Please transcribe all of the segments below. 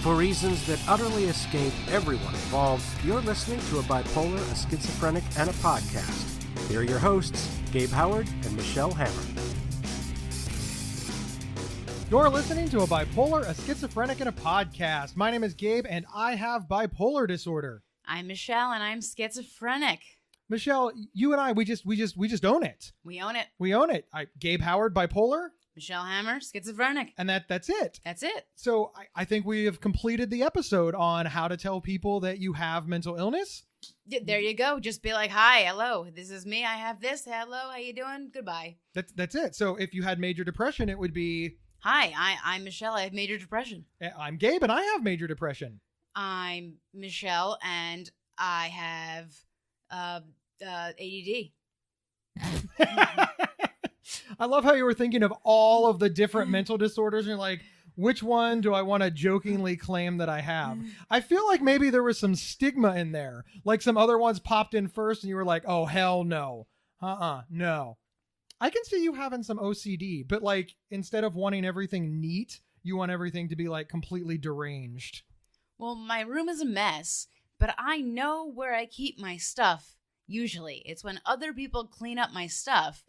For reasons that utterly escape everyone involved, you're listening to a bipolar, a schizophrenic, and a podcast. Here are your hosts, Gabe Howard and Michelle Hammer. You're listening to a bipolar, a schizophrenic, and a podcast. My name is Gabe, and I have bipolar disorder. I'm Michelle, and I'm schizophrenic. Michelle, you and I, we just own it. We own it. We own it. Gabe Howard, bipolar. Michelle Hammer, schizophrenic. And that's it. That's it. So I think we have completed the episode on how to tell people that you have mental illness. There you go. Just be like, hi, hello, this is me. I have this. Hello, how you doing? Goodbye. That's it. So if you had major depression, it would be... Hi, I'm Michelle. I have major depression. I'm Gabe, and I have major depression. I'm Michelle, and I have ADD. I love how you were thinking of all of the different mental disorders, and you're like, which one do I want to jokingly claim that I have? I feel like maybe there was some stigma in there. Like some other ones popped in first, and you were like, oh, hell no. No. I can see you having some OCD, but like instead of wanting everything neat, you want everything to be like completely deranged. Well, my room is a mess, but I know where I keep my stuff. Usually, it's when other people clean up my stuff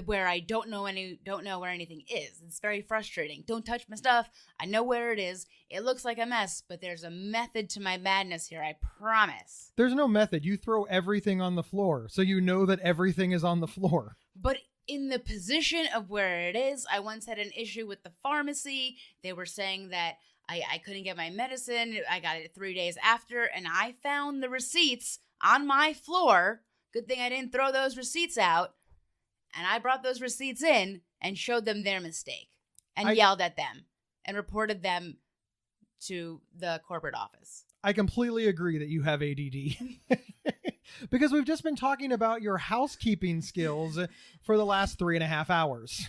where I don't know where anything is. It's very frustrating. Don't touch my stuff. I know where it is. It looks like a mess, but there's a method to my madness here. I promise. There's no method. You throw everything on the floor, so you know that everything is on the floor. But in the position of where it is, I once had an issue with the pharmacy. They were saying that I couldn't get my medicine. I got it 3 days after, and I found the receipts on my floor. Good thing I didn't throw those receipts out. And I brought those receipts in and showed them their mistake and yelled at them and reported them to the corporate office. I completely agree that you have ADD because we've just been talking about your housekeeping skills for the last 3.5 hours.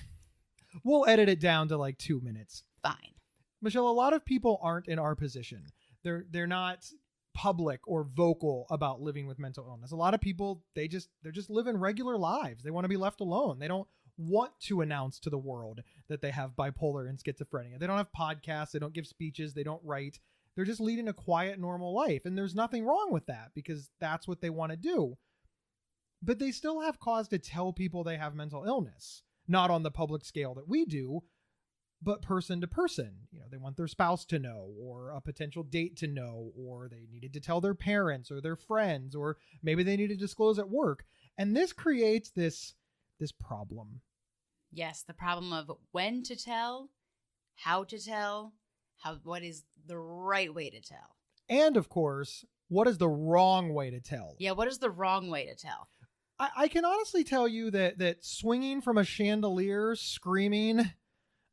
We'll edit it down to like 2 minutes. Fine. Michelle, a lot of people aren't in our position. They're not public or vocal about living with mental illness. A lot of people, they're just living regular lives. They want to be left alone. They don't want to announce to the world that they have bipolar and schizophrenia. They don't have podcasts. They don't give speeches. They don't write. They're just leading a quiet, normal life. And there's nothing wrong with that because that's what they want to do. But they still have cause to tell people they have mental illness, not on the public scale that we do, but person to person. They want their spouse to know, or a potential date to know, or they needed to tell their parents or their friends, or maybe they need to disclose at work. And this creates this problem. Yes, the problem of when to tell, how to tell, what is the right way to tell. And of course, what is the wrong way to tell? Yeah, what is the wrong way to tell? I can honestly tell you that swinging from a chandelier, screaming,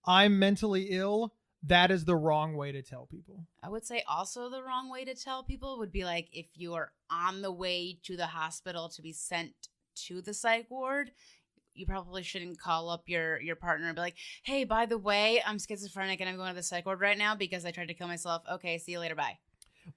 I'm mentally ill, that is the wrong way to tell people. I would say also the wrong way to tell people would be like if you are on the way to the hospital to be sent to the psych ward, you probably shouldn't call up your partner and be like, hey, by the way, I'm schizophrenic and I'm going to the psych ward right now because I tried to kill myself. Okay, see you later, bye.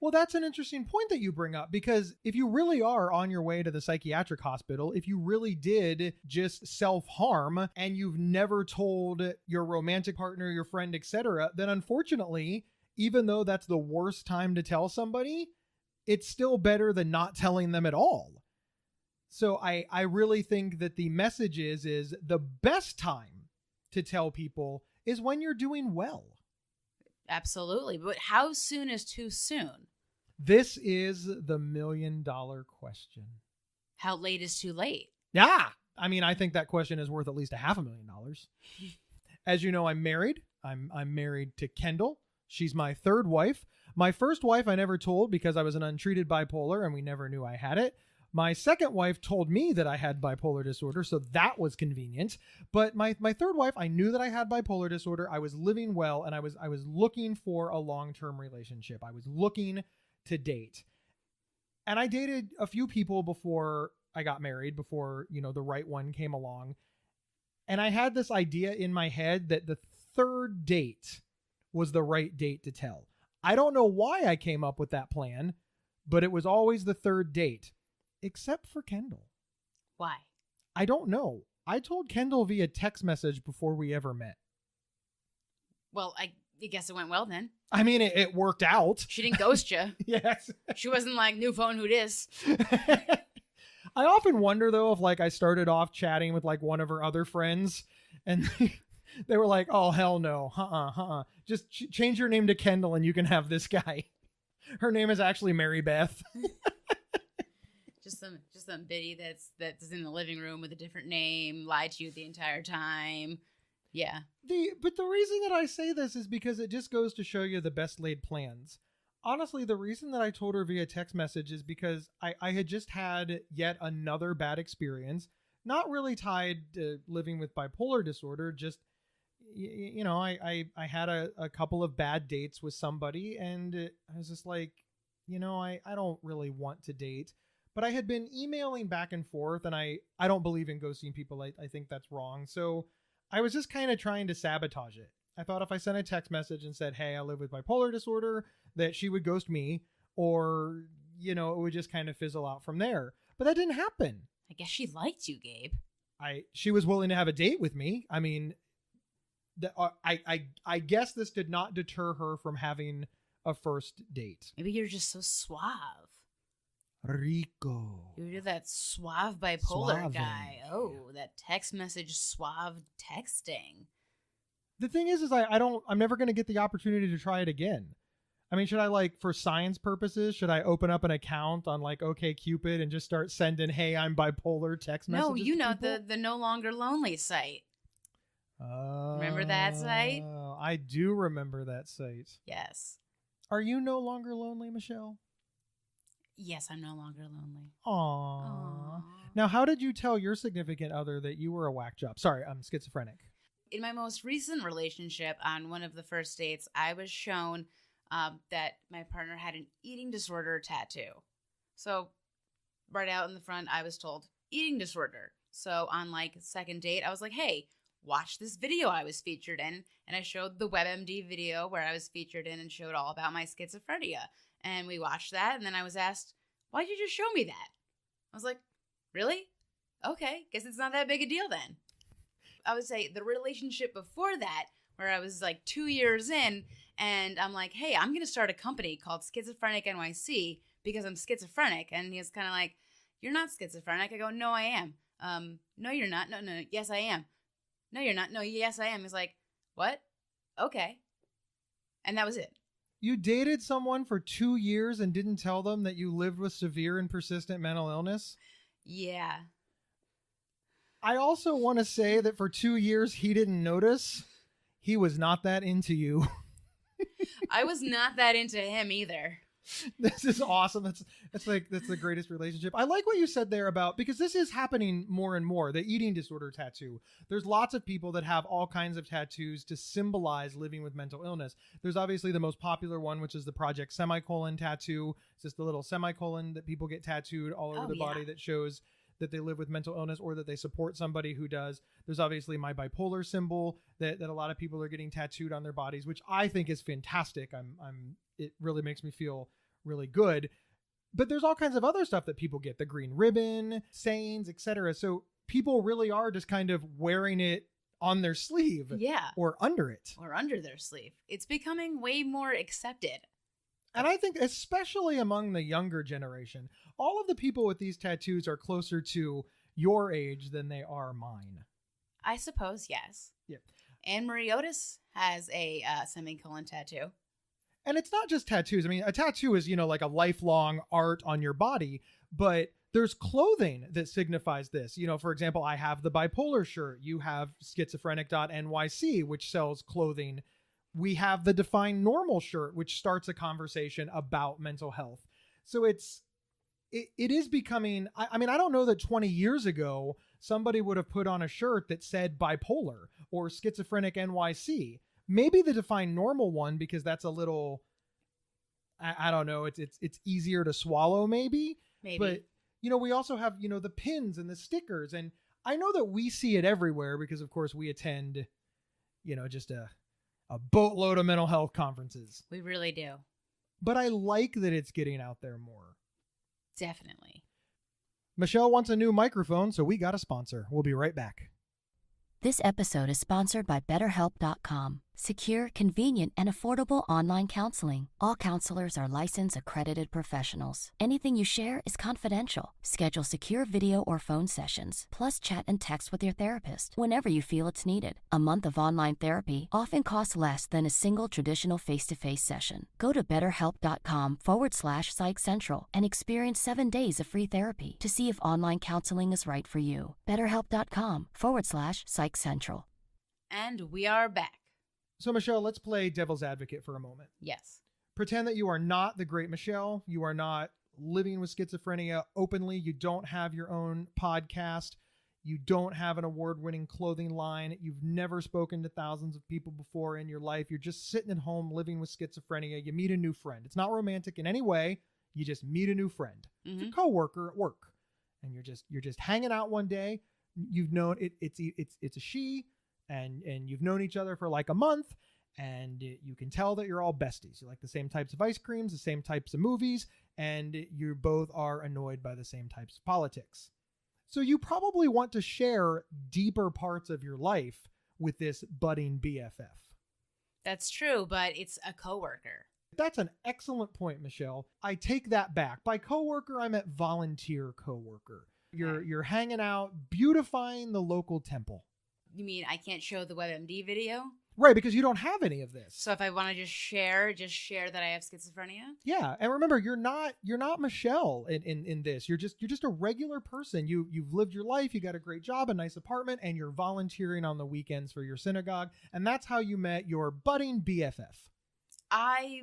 Well, that's an interesting point that you bring up, because if you really are on your way to the psychiatric hospital, if you really did just self-harm and you've never told your romantic partner, your friend, etc., then unfortunately, even though that's the worst time to tell somebody, it's still better than not telling them at all. So I really think that the message is the best time to tell people is when you're doing well. Absolutely. But how soon is too soon? This is the $1 million question. How late is too late? Yeah. I mean, I think that question is worth at least $500,000. As you know, I'm married. I'm married to Kendall. She's my third wife. My first wife I never told because I was an untreated bipolar and we never knew I had it. My second wife told me that I had bipolar disorder, so that was convenient. But my third wife, I knew that I had bipolar disorder. I was living well, and I was looking for a long-term relationship. I was looking to date. And I dated a few people before I got married, before, the right one came along. And I had this idea in my head that the third date was the right date to tell. I don't know why I came up with that plan, but it was always the third date. Except for Kendall. Why? I don't know. I told Kendall via text message before we ever met. Well, I guess it went well then. I mean, it worked out. She didn't ghost you. Yes. She wasn't like, new phone, who dis? I often wonder, though, if like I started off chatting with like one of her other friends and they were like, oh, hell no. Just change your name to Kendall and you can have this guy. Her name is actually Mary Beth. Just some biddy that's in the living room with a different name, lied to you the entire time. Yeah. But the reason that I say this is because it just goes to show you the best laid plans. Honestly, the reason that I told her via text message is because I had just had yet another bad experience, not really tied to living with bipolar disorder, just, you know, I had a couple of bad dates with somebody and I was just like, you know, I don't really want to date. But I had been emailing back and forth and I don't believe in ghosting people. I think that's wrong. So I was just kind of trying to sabotage it. I thought if I sent a text message and said, hey, I live with bipolar disorder, that she would ghost me or, you know, it would just kind of fizzle out from there. But that didn't happen. I guess she liked you, Gabe. She was willing to have a date with me. I mean, I guess this did not deter her from having a first date. Maybe you're just so suave. Rico. You're that suave bipolar Suave. guy. Oh, that text message suave texting. The thing is I'm never going to get the opportunity to try it again. I mean, should I, like, for science purposes, should I open up an account on like OkCupid and just start sending, hey, I'm bipolar text messages? No, you know, to the No Longer Lonely site. Remember that site? I do remember that site. Yes. Are you no longer lonely, Michelle? Yes, I'm no longer lonely. Aww. Now, how did you tell your significant other that you were a whack job? Sorry, I'm schizophrenic. In my most recent relationship, on one of the first dates, I was shown that my partner had an eating disorder tattoo. So right out in the front, I was told, eating disorder. So on like second date, I was like, hey, watch this video I was featured in. And I showed the WebMD video where I was featured in and showed all about my schizophrenia. And we watched that. And then I was asked, why'd you just show me that? I was like, really? Okay, guess it's not that big a deal then. I would say the relationship before that, where I was like 2 years in, and I'm like, hey, I'm going to start a company called Schizophrenic NYC because I'm schizophrenic. And he's kind of like, you're not schizophrenic. I go, no, I am. No, you're not. No, yes, I am. No, you're not. No, yes, I am. He's like, what? Okay. And that was it. You dated someone for 2 years and didn't tell them that you lived with severe and persistent mental illness? Yeah. I also want to say that for 2 years, he didn't notice. He was not that into you. I was not that into him either. This is awesome. That's the greatest relationship. I like what you said there about, because this is happening more and more, the eating disorder tattoo. There's lots of people that have all kinds of tattoos to symbolize living with mental illness. There's obviously the most popular one, which is the Project Semicolon tattoo. It's just the little semicolon that people get tattooed all over the body that shows that they live with mental illness or that they support somebody who does. There's obviously my bipolar symbol that a lot of people are getting tattooed on their bodies, which I think is fantastic. It really makes me feel really good. But there's all kinds of other stuff that people get, the green ribbon, sayings, etc. So people really are just kind of wearing it on their sleeve. Yeah. Or under it. Or under their sleeve. It's becoming way more accepted. And I think especially among the younger generation, all of the people with these tattoos are closer to your age than they are mine. I suppose, yes. Yeah. Anne Marie Otis has a semicolon tattoo. And it's not just tattoos. I mean, a tattoo is, like a lifelong art on your body, but there's clothing that signifies this. For example, I have the bipolar shirt. You have schizophrenic.nyc, which sells clothing. We have the Define Normal shirt, which starts a conversation about mental health. So it is becoming, I mean, I don't know that 20 years ago, somebody would have put on a shirt that said bipolar or schizophrenic NYC. Maybe the Define Normal one, because that's a little, I don't know, it's easier to swallow maybe. But, we also have, the pins and the stickers. And I know that we see it everywhere because, of course, we attend, just a boatload of mental health conferences. We really do. But I like that it's getting out there more. Definitely. Michelle wants a new microphone, so we got a sponsor. We'll be right back. This episode is sponsored by BetterHelp.com. secure, convenient, and affordable online counseling. All counselors are licensed, accredited professionals. Anything you share is confidential. Schedule secure video or phone sessions, plus chat and text with your therapist whenever you feel it's needed. A month of online therapy often costs less than a single traditional face-to-face session. Go to betterhelp.com/PsychCentral and experience 7 days of free therapy to see if online counseling is right for you. betterhelp.com/PsychCentral. And we are back. So, Michelle, let's play devil's advocate for a moment. Yes. Pretend that you are not the great Michelle. You are not living with schizophrenia openly. You don't have your own podcast. You don't have an award-winning clothing line. You've never spoken to thousands of people before in your life. You're just sitting at home living with schizophrenia. You meet a new friend. It's not romantic in any way. You just meet a new friend. Mm-hmm. It's a coworker at work. And you're just hanging out one day. You've known it's a she, and you've known each other for like a month, and you can tell that you're all besties. You like the same types of ice creams, the same types of movies, and you both are annoyed by the same types of politics. So you probably want to share deeper parts of your life with this budding BFF. That's true, but it's a coworker. That's an excellent point, Michelle. I take that back. By coworker, I meant volunteer coworker. You're hanging out, beautifying the local temple. You mean I can't show the WebMD video? Right, because you don't have any of this. So if I want to just share that I have schizophrenia? Yeah, and remember, you're not Michelle in this. You're just a regular person. You've lived your life, you got a great job, a nice apartment, and you're volunteering on the weekends for your synagogue, and that's how you met your budding BFF. I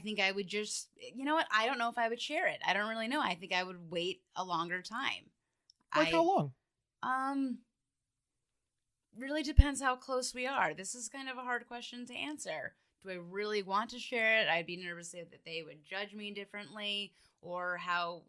think I would just, you know what? I don't know if I would share it. I don't really know. I think I would wait a longer time. Like how long? Really depends how close we are. This is kind of a hard question to answer. Do I really want to share it? I'd be nervous that they would judge me differently, or how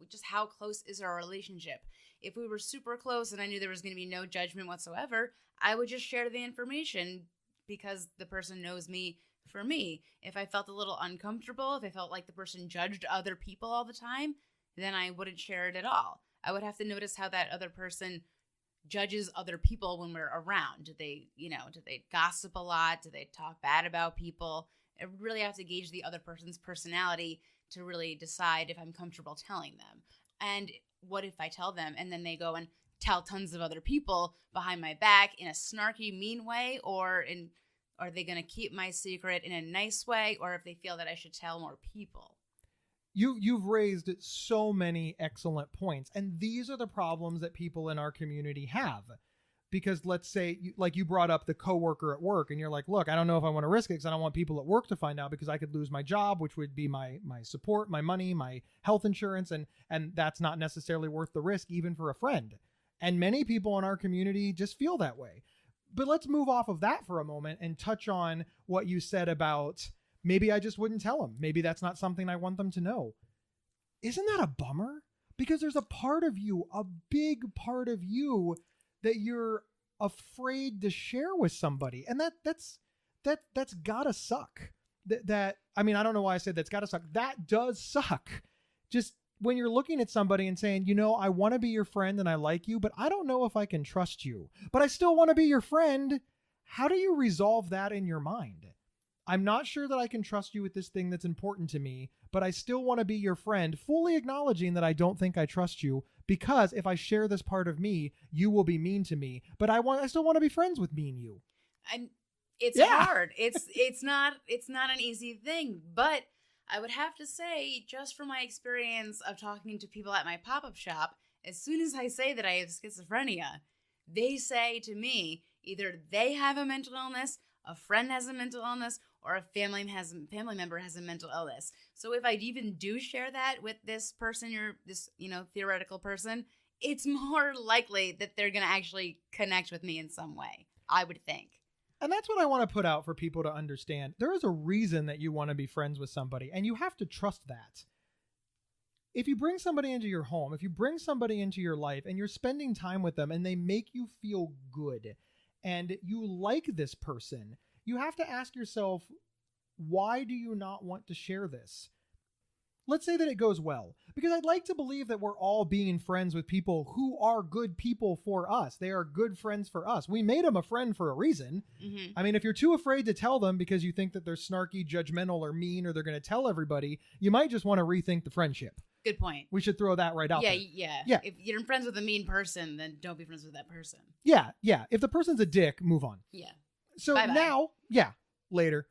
close is our relationship? If we were super close and I knew there was going to be no judgment whatsoever, I would just share the information because the person knows me for me. If I felt a little uncomfortable, if I felt like the person judged other people all the time, then I wouldn't share it at all. I would have to notice how that other person judges other people when we're around. Do they gossip a lot? Do they talk bad about people? I really have to gauge the other person's personality to really decide if I'm comfortable telling them. And what if I tell them and then they go and tell tons of other people behind my back in a snarky, mean way, or are they going to keep my secret in a nice way, or if they feel that I should tell more people? You've raised so many excellent points, and these are the problems that people in our community have. Because let's say, like you brought up the coworker at work, and you're like, look, I don't know if I want to risk it because I don't want people at work to find out, because I could lose my job, which would be my support, my money, my health insurance, and that's not necessarily worth the risk even for a friend. And many people in our community just feel that way. But let's move off of that for a moment and touch on what you said about maybe I just wouldn't tell them. Maybe that's not something I want them to know. Isn't that a bummer? Because there's a part of you, a big part of you, that you're afraid to share with somebody. And that's gotta suck. I mean, I don't know why I said that's gotta suck. That does suck. Just when you're looking at somebody and saying, I want to be your friend and I like you, but I don't know if I can trust you, but I still want to be your friend. How do you resolve that in your mind? I'm not sure that I can trust you with this thing that's important to me, but I still want to be your friend, fully acknowledging that I don't think I trust you, because if I share this part of me, you will be mean to me, but I still want to be friends with me and you. And it's hard. It's not an easy thing, but I would have to say, just from my experience of talking to people at my pop-up shop, as soon as I say that I have schizophrenia, they say to me, either they have a mental illness, a friend has a mental illness, or a family member has a mental illness. So if I even do share that with this person, this theoretical person, it's more likely that they're going to actually connect with me in some way, I would think. And that's what I want to put out for people to understand. There is a reason that you want to be friends with somebody, and you have to trust that. If you bring somebody into your home, if you bring somebody into your life and you're spending time with them and they make you feel good and you like this person, you have to ask yourself, why do you not want to share this? let's say that it goes well, because I'd like to believe that we're all being friends with people who are good people for us. They are good friends for us. We made them a friend for a reason. Mm-hmm. I mean, if you're too afraid to tell them because you think that they're snarky, judgmental, or mean, or they're going to tell everybody, you might just want to rethink the friendship. Good point. We should throw that right out there. Yeah. If you're friends with a mean person, then don't be friends with that person. Yeah. If the person's a dick, move on. Yeah. So Bye-bye. now, later.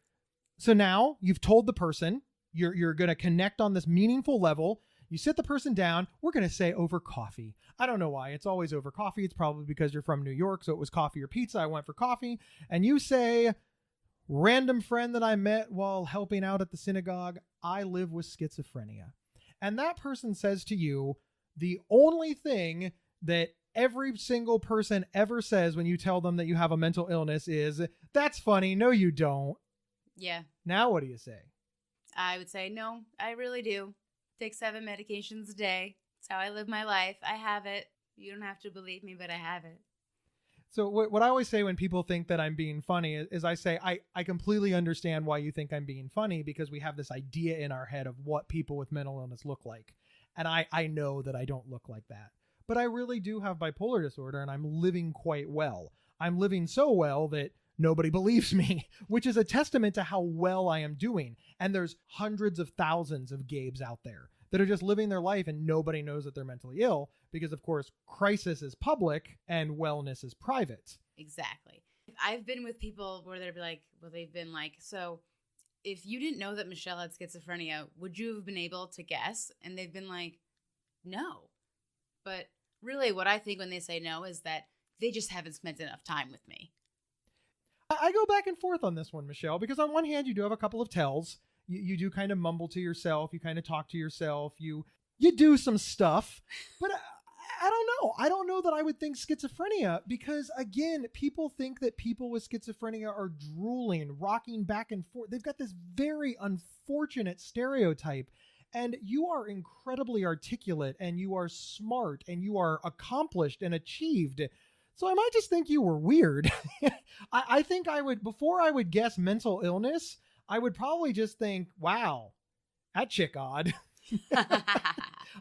So now you've told the person you're going to connect on this meaningful level. You sit the person down. We're going to say over coffee. I don't know why. It's always over coffee. It's probably because you're from New York, so it was coffee or pizza. I went for coffee. And you say, random friend that I met while helping out at the synagogue, I live with schizophrenia. And that person says to you, the only thing that every single person ever says when you tell them that you have a mental illness is, that's funny. No, you don't. Yeah. Now what do you say? I would say, no, I really do. Take 7 medications a day. It's how I live my life. I have it. You don't have to believe me, but I have it. So what I always say when people think that I'm being funny is I say, I completely understand why you think I'm being funny, because we have this idea in our head of what people with mental illness look like. And I know that I don't look like that. But I really do have bipolar disorder, and I'm living quite well. I'm living so well that nobody believes me, which is a testament to how well I am doing. And there's hundreds of thousands of Gabes out there that are just living their life and nobody knows that they're mentally ill, because of course, crisis is public and wellness is private. Exactly. I've been with people where they've been like, so if you didn't know that Michelle had schizophrenia, would you have been able to guess? And they've been like, no. But really what I think when they say no is that they just haven't spent enough time with me. I go back and forth on this one, Michelle, because on one hand, you do have a couple of tells. You do kind of mumble to yourself. You kind of talk to yourself. You do some stuff. But I don't know. I don't know that I would think schizophrenia, because, again, people think that people with schizophrenia are drooling, rocking back and forth. They've got this very unfortunate stereotype. And you are incredibly articulate, and you are smart, and you are accomplished and achieved. So I might just think you were weird. I think I would, before I would guess mental illness, I would probably just think, wow, that chick odd.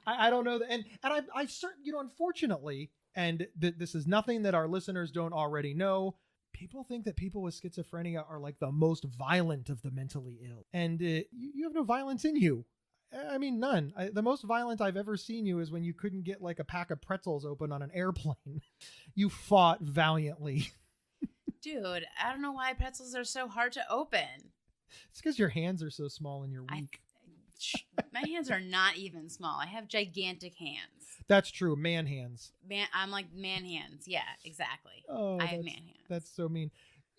I don't know. And I certainly, unfortunately, and this is nothing that our listeners don't already know, people think that people with schizophrenia are like the most violent of the mentally ill. And you have no violence in you. I mean, none. The most violent I've ever seen you is when you couldn't get like a pack of pretzels open on an airplane. You fought valiantly. Dude, I don't know why pretzels are so hard to open. It's because your hands are so small and you're weak. My hands are not even small. I have gigantic hands. That's true. Man hands. I'm like man hands. Yeah, exactly. Oh, I have man hands. That's so mean.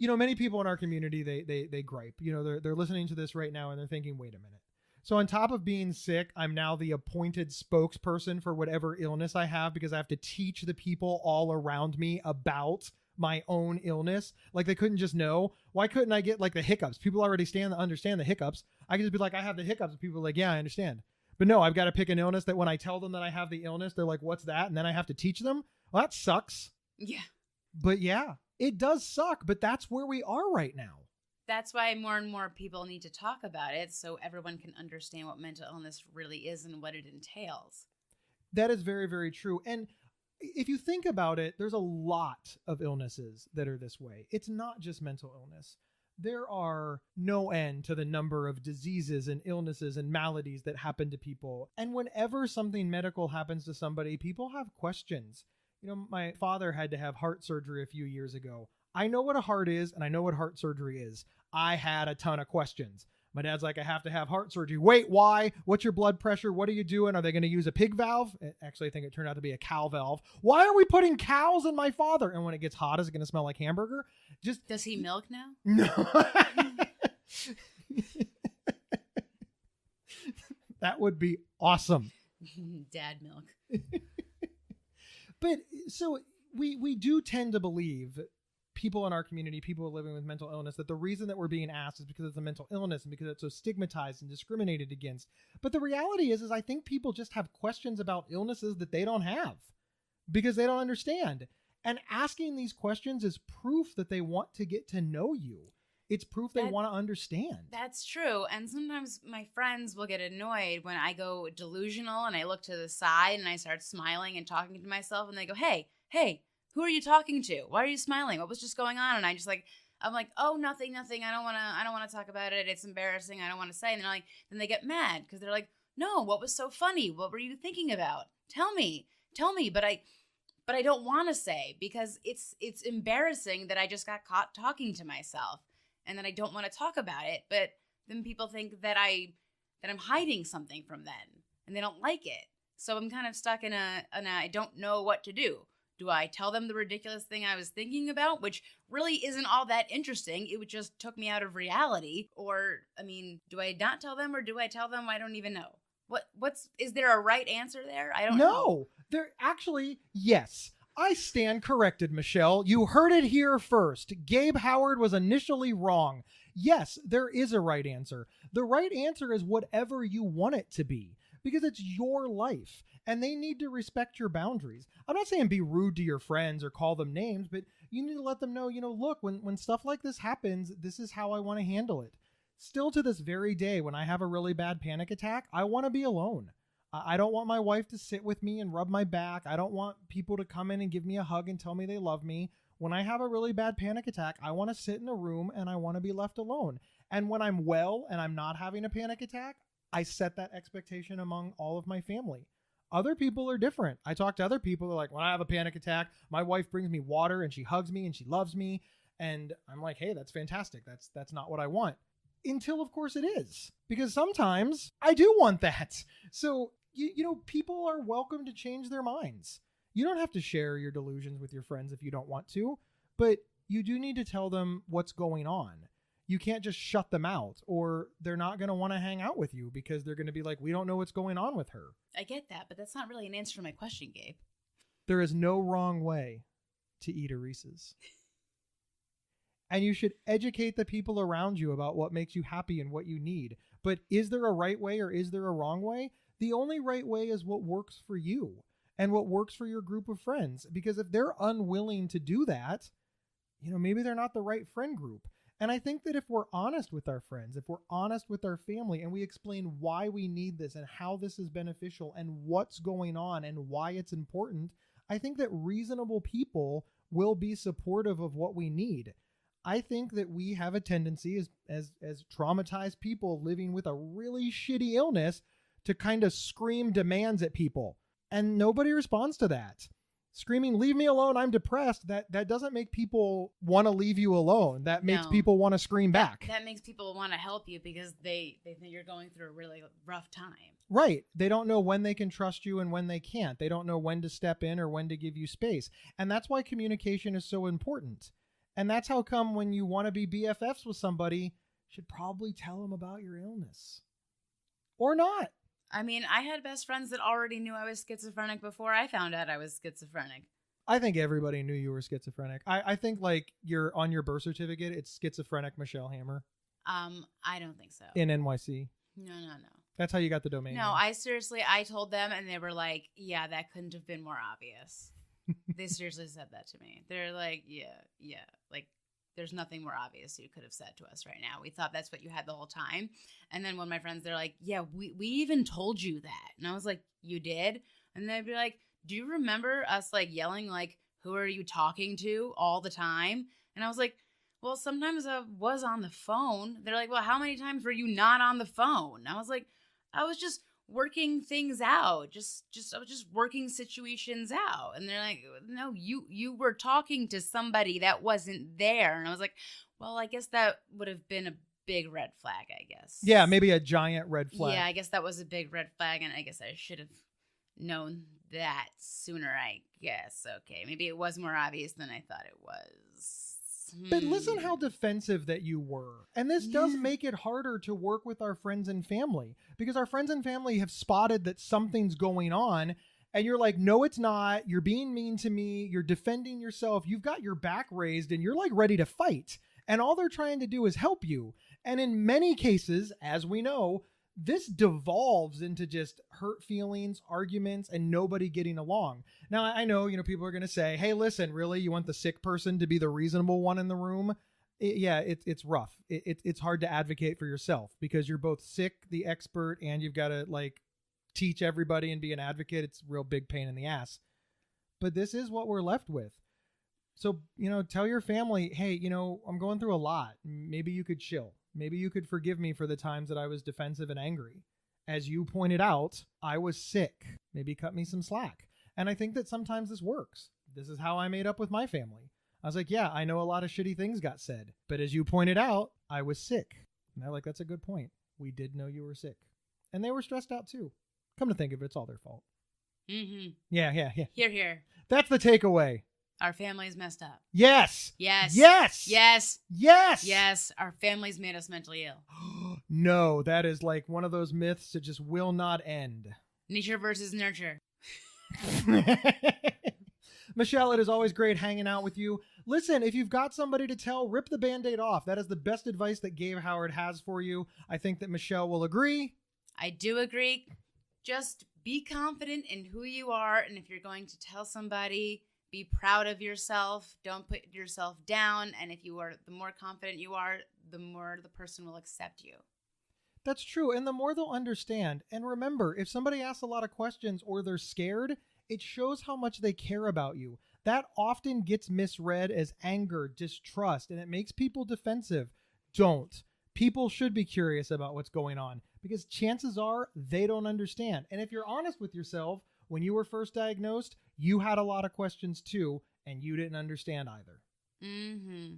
Many people in our community, they gripe. They're listening to this right now and they're thinking, wait a minute. So on top of being sick, I'm now the appointed spokesperson for whatever illness I have, because I have to teach the people all around me about my own illness. Like, they couldn't just know. Why couldn't I get like the hiccups? People already understand the hiccups. I could just be like, I have the hiccups. And people are like, yeah, I understand. But no, I've got to pick an illness that when I tell them that I have the illness, they're like, what's that? And then I have to teach them. Well, that sucks. Yeah. But yeah, it does suck. But that's where we are right now. That's why more and more people need to talk about it, so everyone can understand what mental illness really is and what it entails. That is very, very true. And if you think about it, there's a lot of illnesses that are this way. It's not just mental illness. There are no end to the number of diseases and illnesses and maladies that happen to people. And whenever something medical happens to somebody, people have questions. My father had to have heart surgery a few years ago. I know what a heart is, and I know what heart surgery is. I had a ton of questions. My dad's like, I have to have heart surgery. Wait, why? What's your blood pressure? What are you doing? Are they going to use a pig valve? Actually, I think it turned out to be a cow valve. Why are we putting cows in my father? And when it gets hot, is it going to smell like hamburger? Does he milk now? No. That would be awesome. Dad milk. But so we do tend to believe, people in our community, people living with mental illness, that the reason that we're being asked is because it's a mental illness and because it's so stigmatized and discriminated against. But the reality is I think people just have questions about illnesses that they don't have because they don't understand. And asking these questions is proof that they want to get to know you. It's proof they want to understand. That's true. And sometimes my friends will get annoyed when I go delusional and I look to the side and I start smiling and talking to myself, and they go, hey, who are you talking to? Why are you smiling? What was just going on? And I'm like, oh, nothing. I don't want to talk about it. It's embarrassing. I don't want to say. And then they get mad because they're like, no, what was so funny? What were you thinking about? Tell me. But I don't want to say because it's embarrassing that I just got caught talking to myself and that I don't want to talk about it. But then people think that I'm hiding something from them and they don't like it. So I'm kind of stuck in I don't know what to do. Do I tell them the ridiculous thing I was thinking about, which really isn't all that interesting? It just took me out of reality. Or, do I not tell them or do I tell them? I don't even know. Is there a right answer there? I don't know. No, there actually, yes. I stand corrected, Michelle. You heard it here first. Gabe Howard was initially wrong. Yes, there is a right answer. The right answer is whatever you want it to be, because it's your life and they need to respect your boundaries. I'm not saying be rude to your friends or call them names, but you need to let them know, look, when stuff like this happens, this is how I want to handle it. Still to this very day, when I have a really bad panic attack, I want to be alone. I don't want my wife to sit with me and rub my back. I don't want people to come in and give me a hug and tell me they love me. When I have a really bad panic attack, I want to sit in a room and I want to be left alone. And when I'm well and I'm not having a panic attack, I set that expectation among all of my family. Other people are different. I talk to other people who are like, when I have a panic attack, my wife brings me water and she hugs me and she loves me. And I'm like, hey, that's fantastic. That's not what I want. Until, of course, it is. Because sometimes I do want that. So, people are welcome to change their minds. You don't have to share your delusions with your friends if you don't want to, but you do need to tell them what's going on. You can't just shut them out, or they're not going to want to hang out with you because they're going to be like, we don't know what's going on with her. I get that, but that's not really an answer to my question, Gabe. There is no wrong way to eat a Reese's. And you should educate the people around you about what makes you happy and what you need. But is there a right way or is there a wrong way? The only right way is what works for you and what works for your group of friends. Because if they're unwilling to do that, maybe they're not the right friend group. And I think that if we're honest with our friends, if we're honest with our family, and we explain why we need this and how this is beneficial and what's going on and why it's important, I think that reasonable people will be supportive of what we need. I think that we have a tendency as traumatized people living with a really shitty illness to kind of scream demands at people. And nobody responds to that. Screaming, leave me alone, I'm depressed, that doesn't make people want to leave you alone. That makes people want to scream back. That makes people want to help you because they think you're going through a really rough time. Right. They don't know when they can trust you and when they can't. They don't know when to step in or when to give you space. And that's why communication is so important. And that's how come when you want to be BFFs with somebody, you should probably tell them about your illness. Or not. I had best friends that already knew I was schizophrenic before I found out I was schizophrenic. I think everybody knew you were schizophrenic. I think you're on your birth certificate, it's schizophrenic Michelle Hammer. I don't think so. In NYC. No. That's how you got the domain. No, I told them and they were like, yeah, that couldn't have been more obvious. They seriously said that to me. They're like, yeah. Like, there's nothing more obvious you could have said to us right now. We thought that's what you had the whole time. And then when my friends, they're like, yeah, we even told you that. And I was like, you did? And they'd be like, do you remember us yelling, who are you talking to all the time? And I was like, well, sometimes I was on the phone. They're like, well, how many times were you not on the phone? I was like, I was just working things out. I was just working situations out. And they're like, no, you were talking to somebody that wasn't there. And I was like, well, I guess that would have been a big red flag, I guess. Yeah, maybe a giant red flag. Yeah, I guess that was a big red flag, and I guess I should have known that sooner, I guess. Okay, maybe it was more obvious than I thought it was. But listen how defensive that you were. And this does make it harder to work with our friends and family, because our friends and family have spotted that something's going on and you're like, no, it's not. You're being mean to me. You're defending yourself. You've got your back raised and you're ready to fight. And all they're trying to do is help you. And in many cases, as we know, this devolves into just hurt feelings, arguments, and nobody getting along. Now, I know, people are going to say, hey, listen, really, you want the sick person to be the reasonable one in the room? It's rough. It's hard to advocate for yourself because you're both sick, the expert, and you've got to like teach everybody and be an advocate. It's a real big pain in the ass. But this is what we're left with. So, tell your family, hey, I'm going through a lot. Maybe you could chill. Maybe you could forgive me for the times that I was defensive and angry. As you pointed out, I was sick. Maybe cut me some slack. And I think that sometimes this works. This is how I made up with my family. I was like, yeah, I know a lot of shitty things got said. But as you pointed out, I was sick. And they're like, that's a good point. We did know you were sick. And they were stressed out too. Come to think of it, it's all their fault. Mm-hmm. Yeah. Hear, hear. That's the takeaway. Our family's messed up. Yes. Yes. Yes. Yes. Yes. Yes. Our family's made us mentally ill. No, that is like one of those myths that just will not end. Nature versus nurture. Michelle, it is always great hanging out with you. Listen, if you've got somebody to tell, rip the Band-Aid off. That is the best advice that Gabe Howard has for you. I think that Michelle will agree. I do agree. Just be confident in who you are. And if you're going to tell somebody, be proud of yourself. Don't put yourself down. And if you are, the more confident you are, the more the person will accept you. That's true. And the more they'll understand. And remember, if somebody asks a lot of questions or they're scared, it shows how much they care about you. That often gets misread as anger, distrust, and it makes people defensive. Don't. People should be curious about what's going on because chances are they don't understand. And if you're honest with yourself, when you were first diagnosed, you had a lot of questions too, and you didn't understand either. Mm-hmm.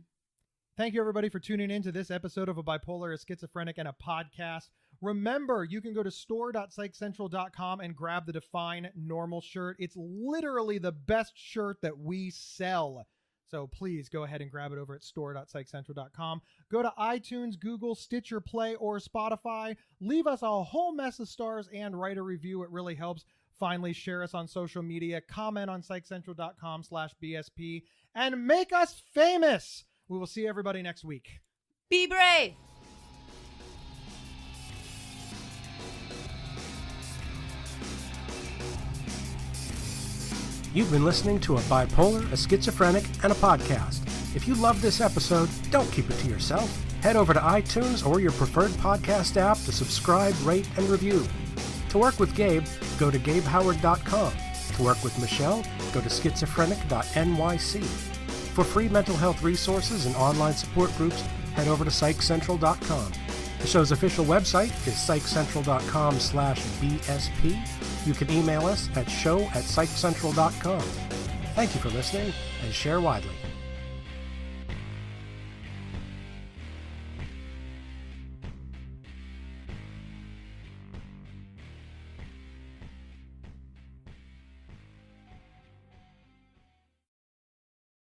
Thank you, everybody, for tuning in to this episode of A Bipolar, a Schizophrenic, and a Podcast. Remember, you can go to store.psychcentral.com and grab the Define Normal shirt. It's literally the best shirt that we sell. So please go ahead and grab it over at store.psychcentral.com. Go to iTunes, Google, Stitcher, Play, or Spotify. Leave us a whole mess of stars and write a review. It really helps. Finally, share us on social media. Comment on psychcentral.com/BSP and make us famous. We will see everybody next week. Be brave. You've been listening to A Bipolar, a Schizophrenic, and a Podcast. If you love this episode, don't keep it to yourself. Head over to iTunes or your preferred podcast app to subscribe, rate, and review. To work with Gabe, go to GabeHoward.com. To work with Michelle, go to schizophrenic.nyc. For free mental health resources and online support groups, head over to PsychCentral.com. The show's official website is PsychCentral.com/BSP. You can email us at show@PsychCentral.com. Thank you for listening and share widely.